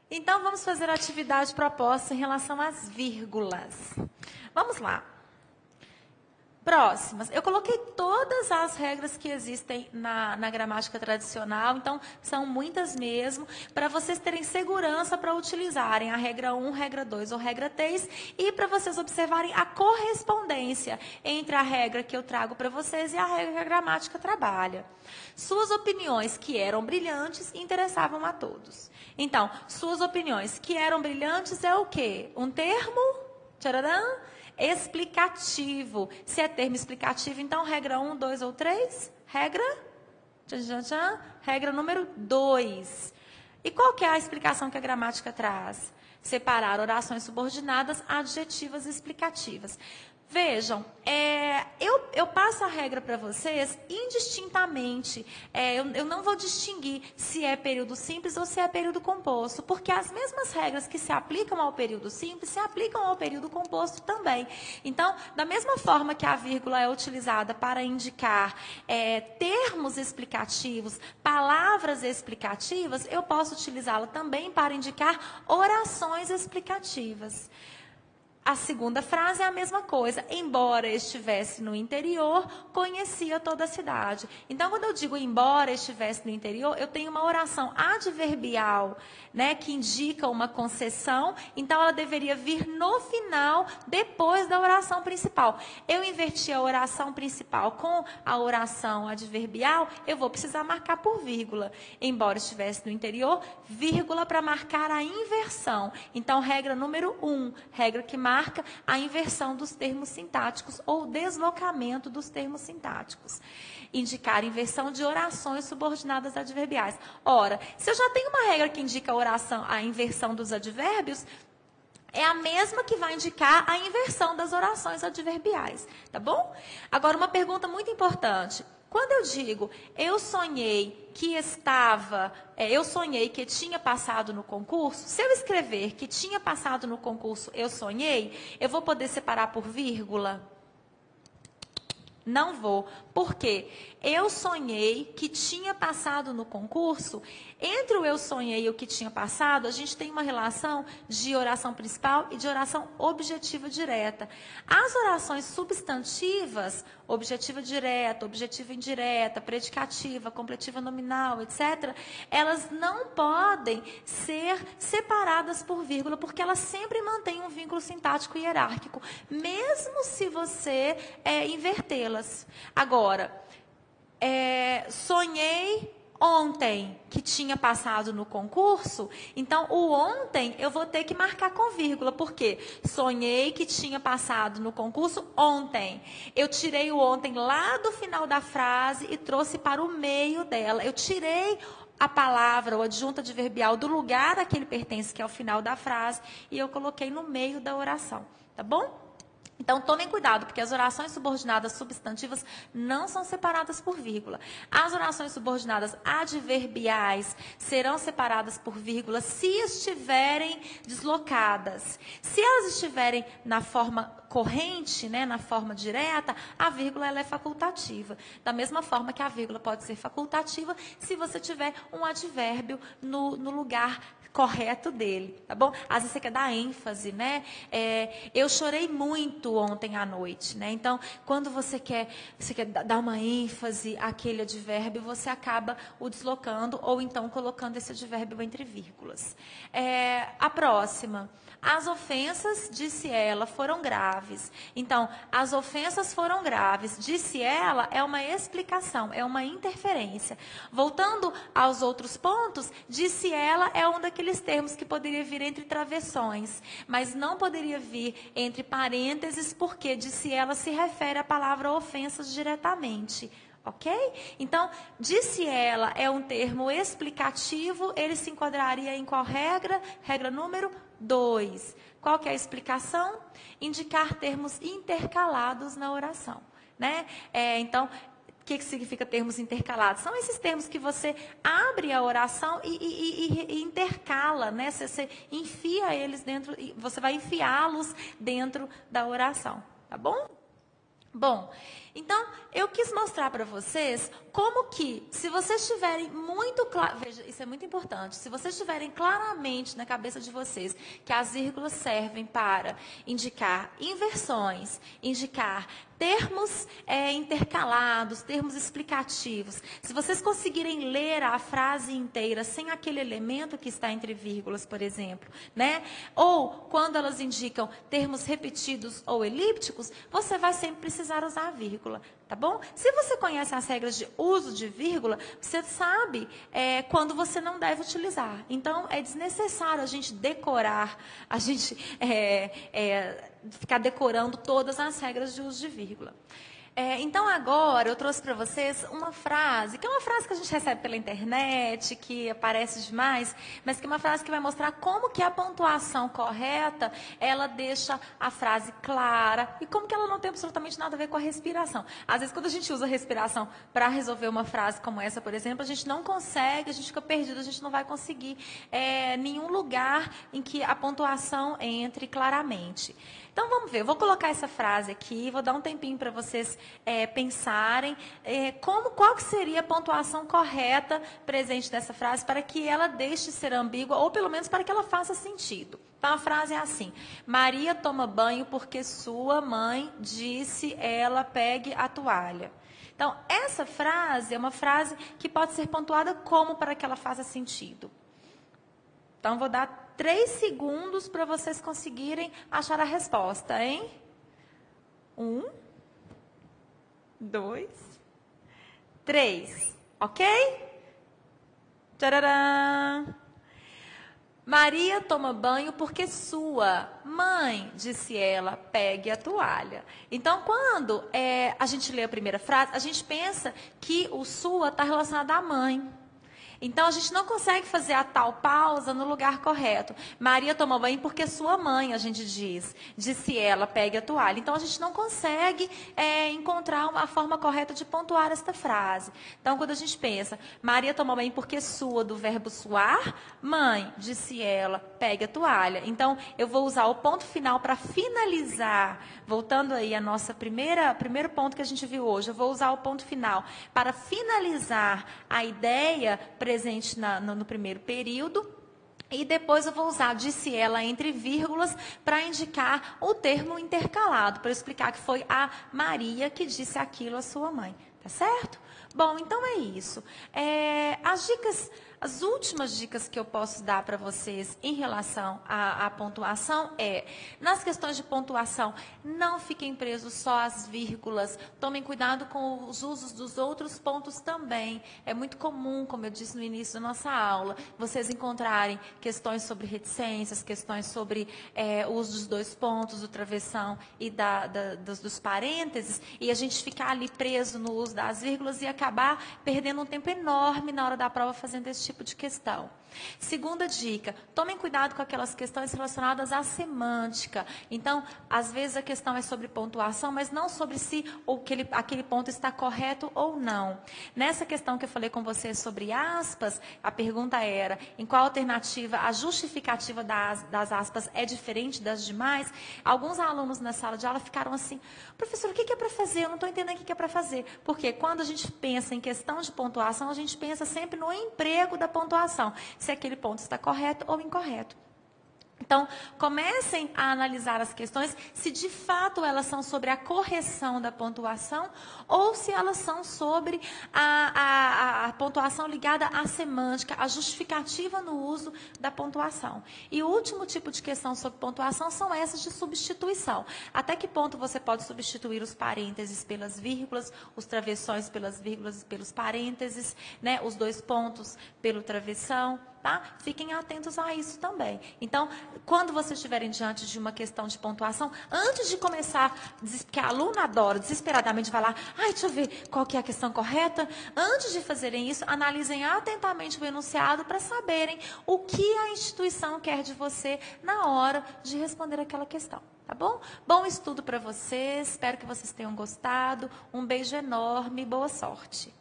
Então, vamos fazer a atividade proposta em relação às vírgulas. Vamos lá. Próximas. Eu coloquei todas as regras que existem na gramática tradicional, então são muitas mesmo, para vocês terem segurança para utilizarem a regra 1, regra 2 ou regra 3 e para vocês observarem a correspondência entre a regra que eu trago para vocês e a regra que a gramática trabalha. Suas opiniões que eram brilhantes interessavam a todos. Então, suas opiniões que eram brilhantes é o quê? Um termo? Tcharam, explicativo. Se é termo explicativo, então regra 1, 2 ou 3? Regra número 2. E qual que é a explicação que a gramática traz? Separar orações subordinadas, adjetivas e explicativas. Vejam, eu passo a regra para vocês indistintamente. Eu não vou distinguir se é período simples ou se é período composto, porque as mesmas regras que se aplicam ao período simples se aplicam ao período composto também. Então, da mesma forma que a vírgula é utilizada para indicar termos explicativos, palavras explicativas, eu posso utilizá-la também para indicar orações explicativas. A segunda frase é a mesma coisa. Embora estivesse no interior, conhecia toda a cidade. Então, quando eu digo embora estivesse no interior, eu tenho uma oração adverbial, né, que indica uma concessão. Então, ela deveria vir no final, depois da oração principal. Eu inverti a oração principal com a oração adverbial, eu vou precisar marcar por vírgula. Embora estivesse no interior, vírgula para marcar a inversão. Então, regra número 1, regra que marca a inversão dos termos sintáticos ou deslocamento dos termos sintáticos. Indicar inversão de orações subordinadas adverbiais. Ora, se eu já tenho uma regra que indica a inversão dos advérbios, é a mesma que vai indicar a inversão das orações adverbiais, tá bom? Agora, uma pergunta muito importante. Quando eu digo, eu sonhei que tinha passado no concurso, se eu escrever que tinha passado no concurso, eu sonhei, eu vou poder separar por vírgula? Não vou. Por quê? Eu sonhei que tinha passado no concurso. Entre o eu sonhei e o que tinha passado, a gente tem uma relação de oração principal e de oração objetiva direta. As orações substantivas, objetiva direta, objetiva indireta, predicativa, completiva nominal, etc., elas não podem ser separadas por vírgula, porque elas sempre mantêm um vínculo sintático e hierárquico, mesmo se você invertê-las. Agora, sonhei ontem que tinha passado no concurso, então o ontem eu vou ter que marcar com vírgula, porque sonhei que tinha passado no concurso ontem. Eu tirei o ontem lá do final da frase e trouxe para o meio dela. Eu tirei a palavra, o adjunto adverbial, do lugar a que ele pertence, que é o final da frase, e eu coloquei no meio da oração, tá bom? Então, tomem cuidado, porque as orações subordinadas substantivas não são separadas por vírgula. As orações subordinadas adverbiais serão separadas por vírgula se estiverem deslocadas. Se elas estiverem na forma corrente, né, na forma direta, a vírgula ela é facultativa. Da mesma forma que a vírgula pode ser facultativa se você tiver um advérbio no lugar correto dele, tá bom? Às vezes você quer dar ênfase, né? Eu chorei muito ontem à noite, né? Então, quando você quer dar uma ênfase àquele advérbio, você acaba o deslocando ou então colocando esse advérbio entre vírgulas. A próxima. As ofensas, disse ela, foram graves. Então, as ofensas foram graves, disse ela, é uma explicação, é uma interferência. Voltando aos outros pontos, disse ela é um daqueles termos que poderia vir entre travessões, mas não poderia vir entre parênteses, porque disse ela se refere à palavra ofensas diretamente. Ok? Então, disse ela é um termo explicativo, ele se enquadraria em qual regra? Regra número 2. Qual que é a explicação? Indicar termos intercalados na oração, né? Então, o que significa termos intercalados? São esses termos que você abre a oração e intercala, né? Você enfia eles dentro, você vai enfiá-los dentro da oração, tá bom? Bom, Então, eu quis mostrar para vocês como que, se vocês tiverem muito claro, veja, isso é muito importante, se vocês tiverem claramente na cabeça de vocês que as vírgulas servem para indicar inversões, indicar termos intercalados, termos explicativos. Se vocês conseguirem ler a frase inteira sem aquele elemento que está entre vírgulas, por exemplo, né? Ou quando elas indicam termos repetidos ou elípticos, você vai sempre precisar usar a vírgula, tá bom? Se você conhece as regras de uso de vírgula, você sabe quando você não deve utilizar. Então, é desnecessário a gente decorar, a gente ficar decorando todas as regras de uso de vírgula. Então, agora, eu trouxe para vocês uma frase, que é uma frase que a gente recebe pela internet, que aparece demais, mas que é uma frase que vai mostrar como que a pontuação correta, ela deixa a frase clara, e como que ela não tem absolutamente nada a ver com a respiração. Às vezes, quando a gente usa a respiração para resolver uma frase como essa, por exemplo, a gente não consegue, a gente fica perdido, a gente não vai conseguir nenhum lugar em que a pontuação entre claramente. Então, vamos ver, eu vou colocar essa frase aqui, vou dar um tempinho para vocês pensarem qual que seria a pontuação correta presente nessa frase para que ela deixe de ser ambígua, ou pelo menos para que ela faça sentido. Então, a frase é assim: Maria toma banho porque sua mãe disse ela pegue a toalha. Então, essa frase é uma frase que pode ser pontuada como para que ela faça sentido. Então, vou dar 3 segundos para vocês conseguirem achar a resposta, hein? 1, 2, 3. Ok? Tcharam! Maria toma banho porque sua mãe, disse ela, pegue a toalha. Então, quando a gente lê a primeira frase, a gente pensa que o sua está relacionado à mãe. Então, a gente não consegue fazer a tal pausa no lugar correto. Maria toma banho porque sua mãe, a gente diz. Disse ela, pegue a toalha. Então, a gente não consegue encontrar uma forma correta de pontuar esta frase. Então, quando a gente pensa, Maria toma banho porque sua, do verbo suar, mãe, disse ela, pegue a toalha. Então, eu vou usar o ponto final para finalizar. Voltando aí a nossa primeiro ponto que a gente viu hoje. Eu vou usar o ponto final para finalizar a ideia presente no primeiro período, e depois eu vou usar disse ela entre vírgulas para indicar o termo intercalado, para explicar que foi a Maria que disse aquilo à sua mãe, tá certo? Bom, então é isso. As últimas dicas que eu posso dar para vocês em relação à pontuação nas questões de pontuação, não fiquem presos só às vírgulas, tomem cuidado com os usos dos outros pontos também. É muito comum, como eu disse no início da nossa aula, vocês encontrarem questões sobre reticências, questões sobre o uso dos 2 pontos, do travessão e dos parênteses, e a gente ficar ali preso no uso das vírgulas e acabar perdendo um tempo enorme na hora da prova fazendo esse tipo de questão. Segunda dica, tomem cuidado com aquelas questões relacionadas à semântica. Então, às vezes a questão é sobre pontuação, mas não sobre se aquele ponto está correto ou não. Nessa questão que eu falei com vocês sobre aspas, a pergunta era, em qual alternativa a justificativa das aspas é diferente das demais? Alguns alunos na sala de aula ficaram assim, professor, o que é para fazer? Eu não estou entendendo o que é para fazer. Porque quando a gente pensa em questão de pontuação, a gente pensa sempre no emprego da pontuação, se aquele ponto está correto ou incorreto. Então, comecem a analisar as questões, se de fato elas são sobre a correção da pontuação ou se elas são sobre a pontuação ligada à semântica, à justificativa no uso da pontuação. E o último tipo de questão sobre pontuação são essas de substituição. Até que ponto você pode substituir os parênteses pelas vírgulas, os travessões pelas vírgulas e pelos parênteses, né? Os 2 pontos pelo travessão. Tá? Fiquem atentos a isso também. Então, quando vocês estiverem diante de uma questão de pontuação, antes de começar, que a aluna adora, desesperadamente vai lá, deixa eu ver qual que é a questão correta. Antes de fazerem isso, analisem atentamente o enunciado para saberem o que a instituição quer de você na hora de responder aquela questão. Tá bom? Bom estudo para vocês, espero que vocês tenham gostado. Um beijo enorme e boa sorte.